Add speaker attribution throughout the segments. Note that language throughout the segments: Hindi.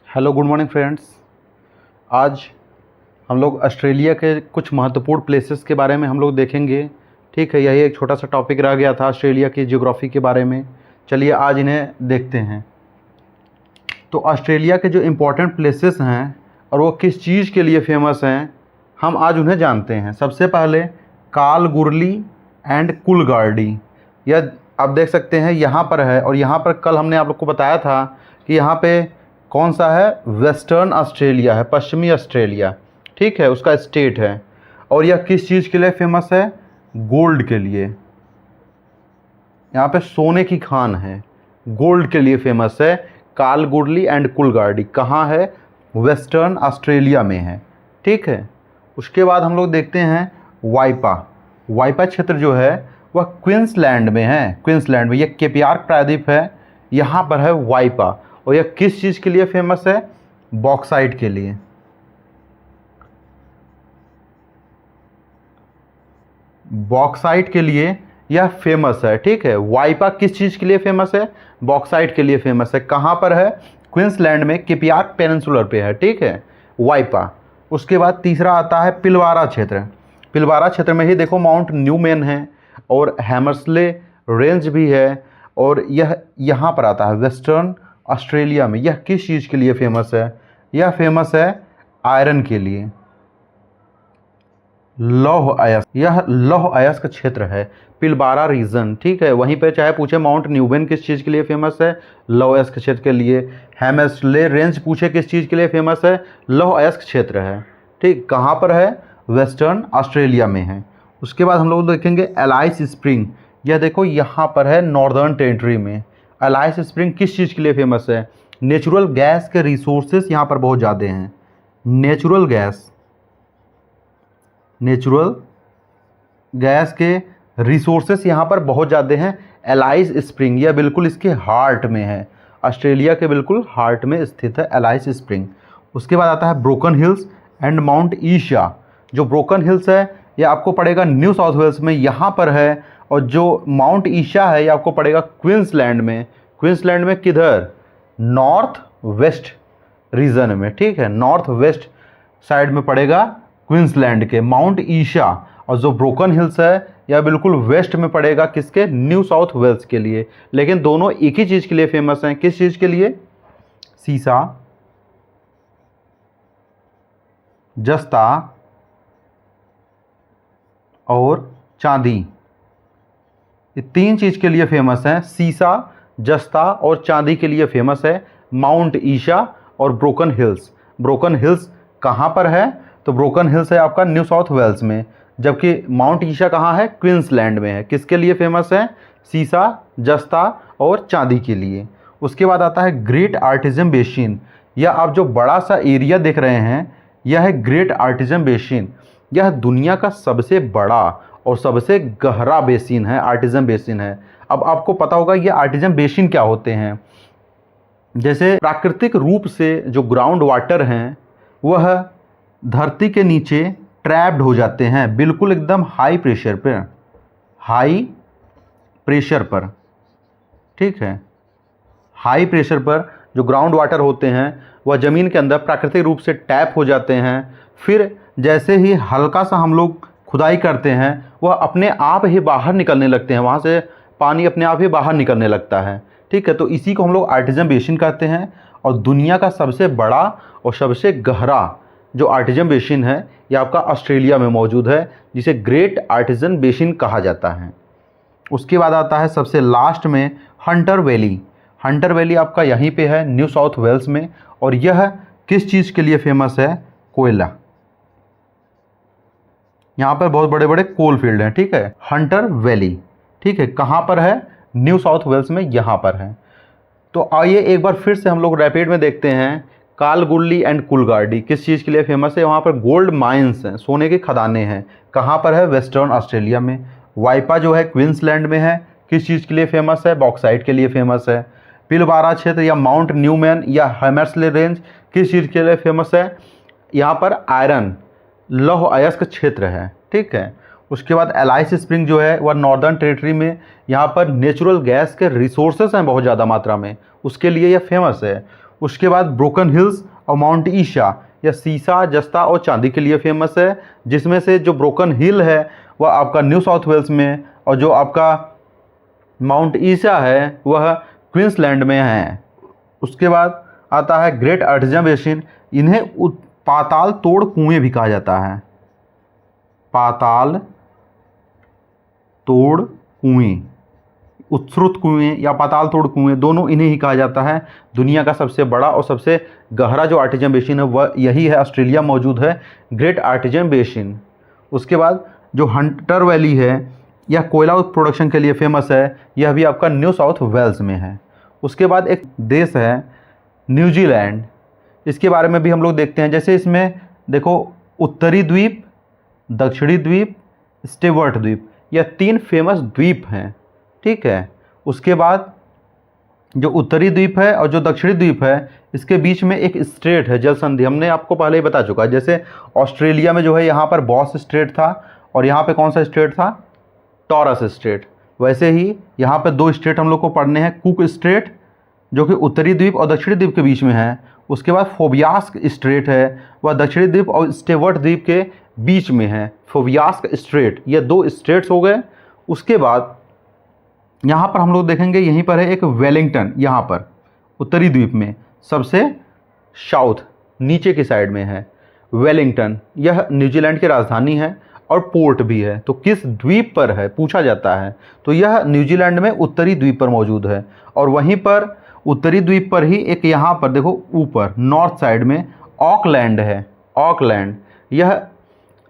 Speaker 1: Hello good morning friends. आज हम लोग ऑस्ट्रेलिया के कुछ महत्वपूर्ण प्लेसेस के बारे में हम लोग देखेंगे। ठीक है, यही एक छोटा सा टॉपिक रह गया था ऑस्ट्रेलिया की ज्योग्राफी के बारे में। चलिए आज इन्हें देखते हैं। तो ऑस्ट्रेलिया के जो इम्पोर्टेंट प्लेसेस हैं और वो किस चीज़ के लिए फेमस हैं, हम आज उन्हें जानते हैं। सबसे पहले कालगुरली एंड कूलगार्डी, यह आप देख सकते हैं यहाँ पर है। और यहाँ पर कल हमने आप लोग को बताया था कि यहाँ पे कौन सा है, वेस्टर्न ऑस्ट्रेलिया है, पश्चिमी ऑस्ट्रेलिया। ठीक है, उसका स्टेट है। और यह किस चीज़ के लिए फेमस है, गोल्ड के लिए। यहाँ पे सोने की खान है, गोल्ड के लिए फेमस है। कालगुरली एंड कूलगार्डी कहाँ है, वेस्टर्न ऑस्ट्रेलिया में है। ठीक है, उसके बाद हम लोग देखते हैं वाइपा। वाइपा क्षेत्र जो है वह क्वींसलैंड में है। क्वींसलैंड में यह केपियार्क प्रायद्वीप है, यहाँ पर है वाइपा। और यह किस चीज़ के लिए फेमस है, बॉक्साइट के लिए। बॉक्साइट के लिए यह फेमस है। ठीक है, वाइपा किस चीज़ के लिए फेमस है, बॉक्साइट के लिए फेमस है। कहाँ पर है, क्वींसलैंड में केपियार्क पेनिनसुलर पे है। ठीक है, वाइपा। उसके बाद तीसरा आता है पिलवारा क्षेत्र। पिलवारा क्षेत्र में ही देखो माउंट न्यूमैन है और हैमर्सले रेंज भी है। और यह यहाँ पर आता है वेस्टर्न ऑस्ट्रेलिया में। यह किस चीज़ के लिए फेमस है, यह फेमस है आयरन के लिए। लौह अयस्क, यह लौह अयस्क क्षेत्र है, पिलबारा रीजन। ठीक है, वहीं पे चाहे पूछे माउंट न्यूबेन किस चीज़ के लिए फेमस है, लौह अयस्क क्षेत्र के लिए। हैमर्सले रेंज पूछे किस चीज़ के लिए फेमस है, लौह अयस्क क्षेत्र है। ठीक, कहाँ पर है, वेस्टर्न ऑस्ट्रेलिया में है। उसके बाद हम लोग देखेंगे एलाइस स्प्रिंग। यह देखो यहाँ पर है नॉर्दर्न टेरिटरी में। एलाइस स्प्रिंग किस चीज़ के लिए फेमस है, नेचुरल गैस के रिसोर्सेस यहाँ पर बहुत ज़्यादा हैं। नेचुरल गैस के रिसोर्सेस यहाँ पर बहुत ज़्यादा हैं। एलाइस स्प्रिंग यह बिल्कुल इसके हार्ट में है, ऑस्ट्रेलिया के बिल्कुल हार्ट में स्थित है एलाइस स्प्रिंग। उसके बाद आता है Broken Hills and Mount Isa. जो ब्रोकन हिल्स है यह आपको पड़ेगा न्यू साउथ वेल्स में, यहाँ पर है। और जो माउंट ईशा है ये आपको पड़ेगा क्वींसलैंड में। क्वींसलैंड में किधर, नॉर्थ वेस्ट रीजन में। ठीक है, नॉर्थ वेस्ट साइड में पड़ेगा क्वींसलैंड के माउंट ईशा। और जो ब्रोकन हिल्स है यह बिल्कुल वेस्ट में पड़ेगा, किसके, न्यू साउथ वेल्स के लिए। लेकिन दोनों एक ही चीज़ के लिए फेमस हैं, किस चीज़ के लिए, सीसा, जस्ता और चांदी। ये तीन चीज़ के लिए फेमस हैं, सीसा, जस्ता और चांदी के लिए फेमस है माउंट ईशा और ब्रोकन हिल्स। ब्रोकन हिल्स कहाँ पर है, तो ब्रोकन हिल्स है आपका न्यू साउथ वेल्स में, जबकि माउंट ईशा कहाँ है, क्वींसलैंड में है। किसके लिए फेमस है, सीसा, जस्ता और चांदी के लिए। उसके बाद आता है ग्रेट आर्टिजन बेसिन। यह आप जो बड़ा सा एरिया देख रहे हैं यह है ग्रेट आर्टिजन बेसिन। यह दुनिया का सबसे बड़ा और सबसे गहरा बेसिन है, आर्टिजन बेसिन है। अब आपको पता होगा ये आर्टिजन बेसिन क्या होते हैं। जैसे प्राकृतिक रूप से जो ग्राउंड वाटर हैं वह धरती के नीचे ट्रैप्ड हो जाते हैं, बिल्कुल एकदम हाई प्रेशर पर। ठीक है, हाई प्रेशर पर जो ग्राउंड वाटर होते हैं वह ज़मीन के अंदर प्राकृतिक रूप से टैप हो जाते हैं। फिर जैसे ही हल्का सा हम लोग खुदाई करते हैं वह अपने आप ही बाहर निकलने लगते हैं, वहाँ से पानी अपने आप ही बाहर निकलने लगता है। ठीक है, तो इसी को हम लोग आर्टिजन बेसिन कहते हैं। और दुनिया का सबसे बड़ा और सबसे गहरा जो आर्टिजन बेसिन है ये आपका ऑस्ट्रेलिया में मौजूद है, जिसे ग्रेट आर्टिजन बेसिन कहा जाता है। उसके बाद आता है सबसे लास्ट में हंटर वैली। हंटर वैली आपका यहीं पे है न्यू साउथ वेल्स में। और यह किस चीज़ के लिए फेमस है, कोयला। यहाँ पर बहुत बड़े बड़े कोल फील्ड हैं। ठीक है, हंटर वैली। ठीक है, कहाँ पर है, न्यू साउथ वेल्स में, यहाँ पर है। तो आइए एक बार फिर से हम लोग रैपिड में देखते हैं। कालगुरली एंड कूलगार्डी किस चीज़ के लिए फेमस है, वहाँ पर गोल्ड माइंस हैं, सोने की खदानें हैं। कहाँ पर है, वेस्टर्न ऑस्ट्रेलिया में। वाइपा जो है क्वींसलैंड में है, किस चीज़ के लिए फेमस है, बॉक्साइट के लिए फेमस है। पिलबारा क्षेत्र या माउंट न्यूमैन या हैमर्सले रेंज किस चीज़ के लिए फेमस है, यहाँ पर आयरन, लौह अयस्क क्षेत्र है। ठीक है, उसके बाद एलाइस स्प्रिंग जो है वह नॉर्दर्न टेरिटरी में, यहाँ पर नेचुरल गैस के रिसोर्सेस हैं बहुत ज़्यादा मात्रा में, उसके लिए यह फेमस है। उसके बाद ब्रोकन हिल्स और माउंट ईशा, यह सीसा, जस्ता और चांदी के लिए फेमस है, जिसमें से जो ब्रोकन हिल है वह आपका न्यू साउथ वेल्स में, और जो आपका माउंट ईशा है वह क्वींसलैंड में है। उसके बाद आता है ग्रेट आर्टिजन बेसिन, इन्हें पाताल तोड़ कुएं भी कहा जाता है। पाताल तोड़ कुएं, उत्सृत कुएं या पाताल तोड़ कुएं, दोनों इन्हें ही कहा जाता है। दुनिया का सबसे बड़ा और सबसे गहरा जो आर्टिजन बेसिन है वह यही है, ऑस्ट्रेलिया मौजूद है, ग्रेट आर्टिजन बेसिन। उसके बाद जो हंटर वैली है यह कोयला प्रोडक्शन के लिए फेमस है, यह भी आपका न्यू साउथ वेल्स में है। उसके बाद एक देश है न्यूजीलैंड, इसके बारे में भी हम लोग देखते हैं। जैसे इसमें देखो उत्तरी द्वीप, दक्षिणी द्वीप, स्टेवर्ट द्वीप, यह 3 फेमस द्वीप हैं, ठीक है। उसके बाद जो उत्तरी द्वीप है और जो दक्षिणी द्वीप है इसके बीच में एक स्ट्रेट है, जल संधि, हमने आपको पहले ही बता चुका है। जैसे ऑस्ट्रेलिया में जो है यहाँ पर बॉस स्ट्रेट था और यहाँ पे कौन सा स्ट्रेट था, टॉरस स्ट्रेट। वैसे ही यहाँ पे 2 स्ट्रेट हम लोग को पढ़ने हैं, कुक स्ट्रेट जो कि उत्तरी द्वीप और दक्षिणी द्वीप के बीच में है। उसके बाद फोबियास्क स्ट्रेट है, वह दक्षिणी द्वीप और स्टेवर्ट द्वीप के बीच में है, फोबियास्क स्ट्रेट। ये 2 स्ट्रेट्स हो गए। उसके बाद यहाँ पर हम लोग देखेंगे, यहीं पर है एक वेलिंगटन, यहाँ पर उत्तरी द्वीप में सबसे साउथ नीचे की साइड में है वेलिंगटन। यह न्यूजीलैंड की राजधानी है और पोर्ट भी है। तो किस द्वीप पर है पूछा जाता है, तो यह न्यूजीलैंड में उत्तरी द्वीप पर मौजूद है। और वहीं पर उत्तरी द्वीप पर ही एक यहाँ पर देखो ऊपर नॉर्थ साइड में ऑकलैंड है। ऑकलैंड यह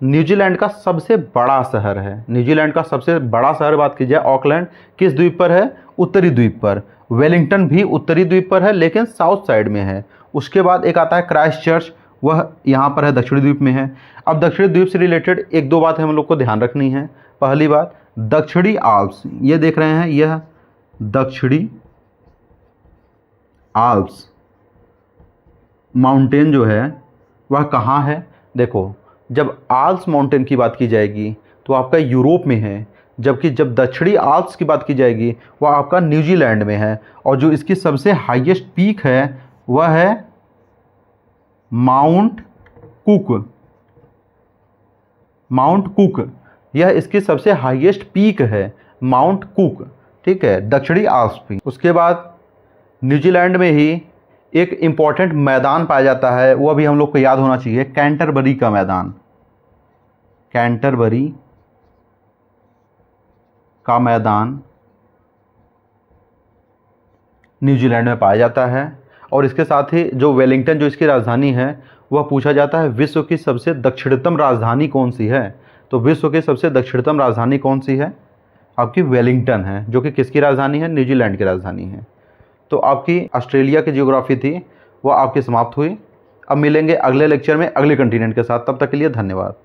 Speaker 1: न्यूजीलैंड का सबसे बड़ा शहर है। न्यूजीलैंड का सबसे बड़ा शहर बात की जाए, ऑकलैंड किस द्वीप पर है, उत्तरी द्वीप पर। वेलिंगटन भी उत्तरी द्वीप पर है लेकिन साउथ साइड में है। उसके बाद एक आता है क्राइस्ट चर्च, वह यहाँ पर है, दक्षिणी द्वीप में है। अब दक्षिणी द्वीप से रिलेटेड 1-2 बातें हम लोग को ध्यान रखनी है। पहली बात, दक्षिणी आल्प्स, ये देख रहे हैं, यह दक्षिणी आल्प्स माउंटेन जो है वह कहाँ है। देखो जब आल्प्स माउंटेन की बात की जाएगी तो आपका यूरोप में है, जबकि जब दक्षिणी आल्प्स की बात की जाएगी वह आपका न्यूजीलैंड में है। और जो इसकी सबसे हाईएस्ट पीक है वह है माउंट कुक। माउंट कुक यह इसकी सबसे हाईएस्ट पीक है, माउंट कुक, ठीक है, दक्षिणी आल्प्स पीक। उसके बाद न्यूजीलैंड में ही एक इम्पॉर्टेंट मैदान पाया जाता है, वह भी हम लोग को याद होना चाहिए, कैंटरबरी का मैदान। कैंटरबरी का मैदान न्यूजीलैंड में पाया जाता है। और इसके साथ ही जो वेलिंगटन जो इसकी राजधानी है वह पूछा जाता है विश्व की सबसे दक्षिणतम राजधानी कौन सी है। तो विश्व की सबसे दक्षिणतम राजधानी कौन सी है, आपकी वेलिंगटन है, जो कि किसकी राजधानी है, न्यूजीलैंड की राजधानी है। तो आपकी ऑस्ट्रेलिया की ज्योग्राफी थी वह आपकी समाप्त हुई। अब मिलेंगे अगले लेक्चर में अगले कंटिनेंट के साथ, तब तक के लिए धन्यवाद।